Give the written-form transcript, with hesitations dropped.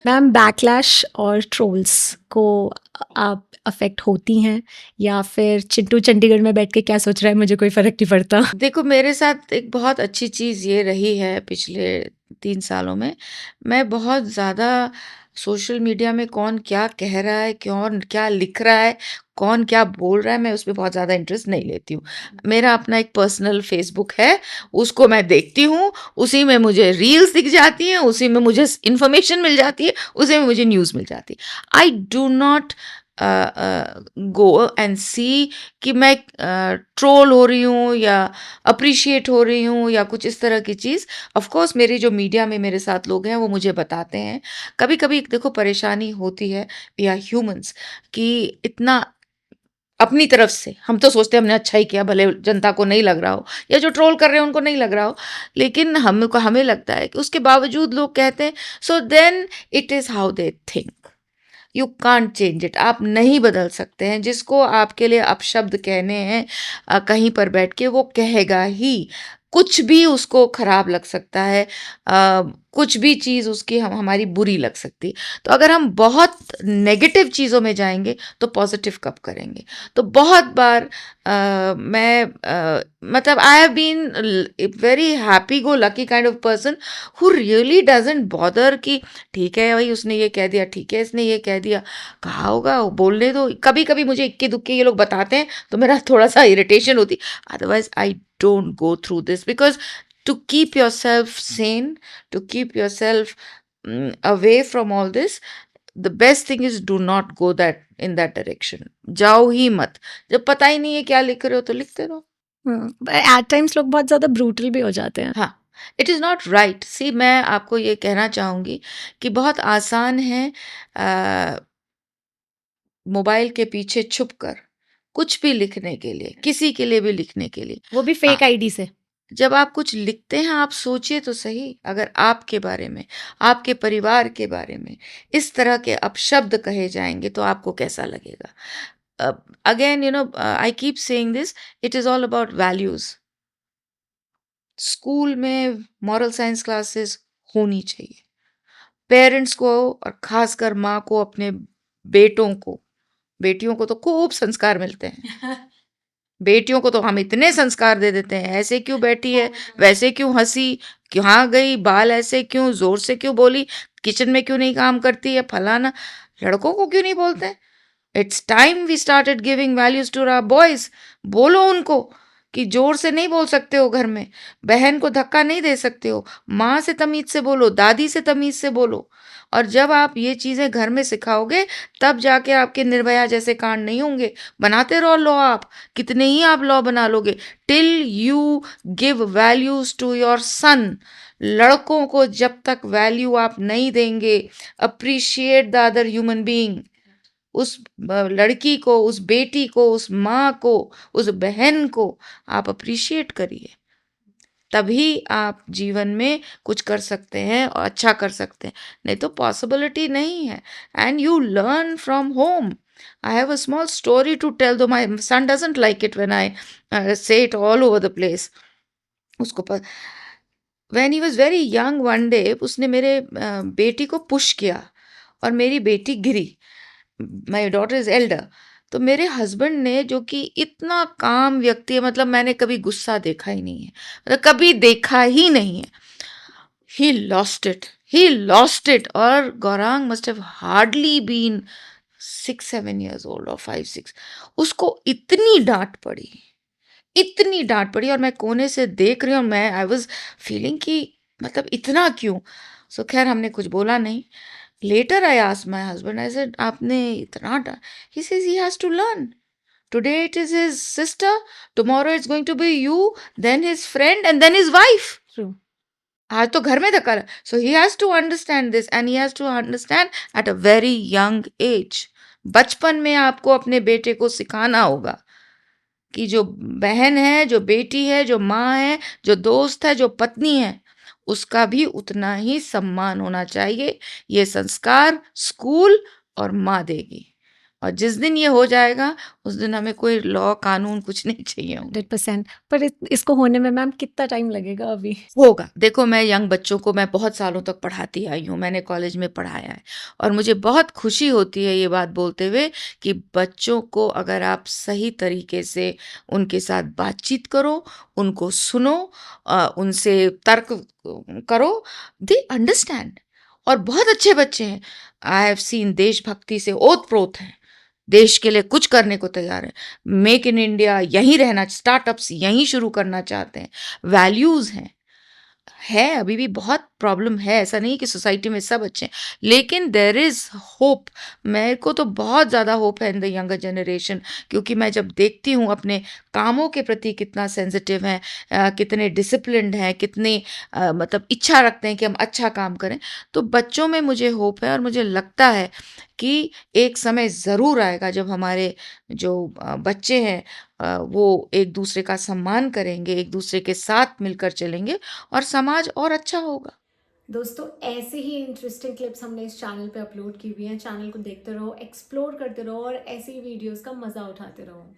Ma'am backlash और trolls को आप अफेक्ट होती हैं, या फिर चिंटू चंडीगढ़ में बैठ के क्या सोच रहा है मुझे कोई फ़र्क नहीं पड़ता? देखो, मेरे साथ एक बहुत अच्छी चीज़ ये रही है पिछले 3 सालों में। मैं बहुत ज़्यादा सोशल मीडिया में कौन क्या कह रहा है, कौन क्या लिख रहा है, कौन क्या बोल रहा है, मैं उसमें बहुत ज़्यादा इंटरेस्ट नहीं लेती हूँ। मेरा अपना एक पर्सनल फ़ेसबुक है, उसको मैं देखती हूँ, उसी में मुझे रील्स दिख जाती हैं, उसी में मुझे इन्फॉर्मेशन मिल जाती है, उसी में मुझे न्यूज़ मिल जाती है। I do not go and see कि मैं ट्रोल हो रही हूँ या अप्रिशिएट हो रही हूँ या कुछ इस तरह की चीज़। ऑफ कोर्स मेरी जो मीडिया में मेरे साथ लोग हैं वो मुझे बताते हैं। कभी-कभी देखो परेशानी होती है, वी आर ह्यूमन्स, कि इतना अपनी तरफ से हम तो सोचते हैं हमने अच्छा ही किया, भले जनता को नहीं लग रहा हो या जो ट्रोल कर रहे हैं उनको नहीं लग रहा हो, लेकिन हमको हमें लगता है कि उसके बावजूद लोग कहते हैं, so then it is how they think. You can't change it. आप नहीं बदल सकते हैं। जिसको आपके लिए अपशब्द कहने हैं कहीं पर बैठ के, वो कहेगा ही। कुछ भी उसको खराब लग सकता है, कुछ भी चीज़ उसकी हमारी बुरी लग सकती है। तो अगर हम बहुत नेगेटिव चीज़ों में जाएंगे तो पॉजिटिव कब करेंगे? तो बहुत बार मैं मतलब I have been very happy go lucky kind of person who really doesn't bother कि ठीक है भाई उसने ये कह दिया, ठीक है इसने ये कह दिया, कहा होगा वो बोलने दो। कभी कभी मुझे इक्के दुक्के ये लोग बताते हैं तो मेरा थोड़ा सा इरिटेशन होती, otherwise I don't go through this because to keep yourself sane, to keep yourself away from all this, the best thing is do not go that in that direction. जाओ ही मत। जब पता ही नहीं है क्या लिख रहे हो तो लिखते रहो। एट टाइम्स लोग बहुत ज़्यादा ब्रूटल भी हो जाते हैं। हाँ, इट इज़ नॉट राइट। सी, मैं आपको ये कहना चाहूँगी कि बहुत आसान है मोबाइल के पीछे छुपकर कुछ भी लिखने के लिए, किसी के लिए भी लिखने के लिए। वो भी आ, फेक आईडी से। जब आप कुछ लिखते हैं आप सोचिए तो सही, अगर आपके बारे में, आपके परिवार के बारे में इस तरह के अपशब्द कहे जाएंगे तो आपको कैसा लगेगा? Again you know, I keep saying this, it is all about values. School में मॉरल साइंस क्लासेस होनी चाहिए। पेरेंट्स को और खासकर माँ को अपने बेटों को, बेटियों को तो खूब संस्कार मिलते हैं। बेटियों को तो हम इतने संस्कार दे देते हैं, ऐसे क्यों बैठी है, वैसे क्यों हंसी, कहाँ गई, बाल ऐसे क्यों, जोर से क्यों बोली, किचन में क्यों नहीं काम करती है, फलाना। लड़कों को क्यों नहीं बोलते? It's time we started giving values to our boys. बोलो उनको कि जोर से नहीं बोल सकते हो घर में, बहन को धक्का नहीं दे सकते हो, माँ से तमीज से बोलो, दादी से तमीज से बोलो। और जब आप ये चीज़ें घर में सिखाओगे तब जाके आपके निर्भया जैसे कांड नहीं होंगे। बनाते रहो लॉ आप, कितने ही आप लॉ बना लोगे, till you give values to your son. लड़कों को जब तक वैल्यू आप नहीं देंगे, appreciate the other human being, उस लड़की को, उस बेटी को, उस माँ को, उस बहन को आप अप्रिशिएट करिए, तभी आप जीवन में कुछ कर सकते हैं और अच्छा कर सकते हैं। नहीं तो पॉसिबिलिटी नहीं है। And you learn from home. I have a small story to tell, though my son doesn't like it when I say it all over the place. उसको when he was very young, one day उसने मेरे बेटी को push किया और मेरी बेटी गिरी। My daughter is elder. तो मेरे हस्बैंड ने, जो कि इतना काम व्यक्ति है, मतलब मैंने कभी गुस्सा देखा ही नहीं है, मतलब कभी देखा ही नहीं है, he lost it, he lost it. और Gaurang must have hardly been 6-7 years old और 5-6। उसको इतनी डांट पड़ी, इतनी डांट पड़ी, और मैं कोने से देख रही हूँ, मैं आई वॉज फीलिंग कि मतलब इतना क्यों। सो खैर हमने कुछ बोला नहीं। Later I asked my husband, I said आपने इतना ही says he has to learn. Today it is his sister, tomorrow it's going to be you, then his friend and then his wife. True. आज तो घर में धक्का। So he has to understand this and he has to understand at a very young age. बचपन में आपको अपने बेटे को सिखाना होगा कि जो बहन है, जो बेटी है, जो माँ है, जो दोस्त है, जो पत्नी है, उसका भी उतना ही सम्मान होना चाहिए। ये संस्कार स्कूल और माँ देगी। और जिस दिन ये हो जाएगा, उस दिन हमें कोई लॉ, कानून कुछ नहीं चाहिए होंगे। 100%। पर इसको होने में मैम कितना टाइम लगेगा अभी? होगा। देखो, मैं यंग बच्चों को मैं बहुत सालों तक पढ़ाती आई हूँ, मैंने कॉलेज में पढ़ाया है और मुझे बहुत खुशी होती है ये बात बोलते हुए कि बच्चों को अगर आप सही तरीके से उनके साथ बातचीत करो, उनको सुनो, उनसे तर्क करो, दे अंडरस्टैंड। और बहुत अच्छे बच्चे हैं। आई हैव सीन देशभक्ति से ओत-प्रोत हैं। देश के लिए कुछ करने को तैयार हैं। मेक इन इंडिया, यहीं रहना, स्टार्टअप्स यहीं शुरू करना चाहते हैं। वैल्यूज़ हैं। है, अभी भी बहुत प्रॉब्लम है, ऐसा नहीं कि सोसाइटी में सब अच्छे हैं, लेकिन देयर इज़ होप। मेरे को तो बहुत ज़्यादा होप है इन द यंगर जनरेशन, क्योंकि मैं जब देखती हूँ अपने कामों के प्रति कितना सेंसिटिव हैं, कितने डिसिप्लिन्ड हैं, कितने मतलब इच्छा रखते हैं कि हम अच्छा काम करें, तो बच्चों में मुझे होप है और मुझे लगता है कि एक समय ज़रूर आएगा जब हमारे जो बच्चे हैं वो एक दूसरे का सम्मान करेंगे, एक दूसरे के साथ मिलकर चलेंगे और समाज और अच्छा होगा। दोस्तों, ऐसे ही इंटरेस्टिंग क्लिप्स हमने इस चैनल पे अपलोड की हुई हैं। चैनल को देखते रहो, एक्सप्लोर करते रहो और ऐसी वीडियोस का मज़ा उठाते रहो।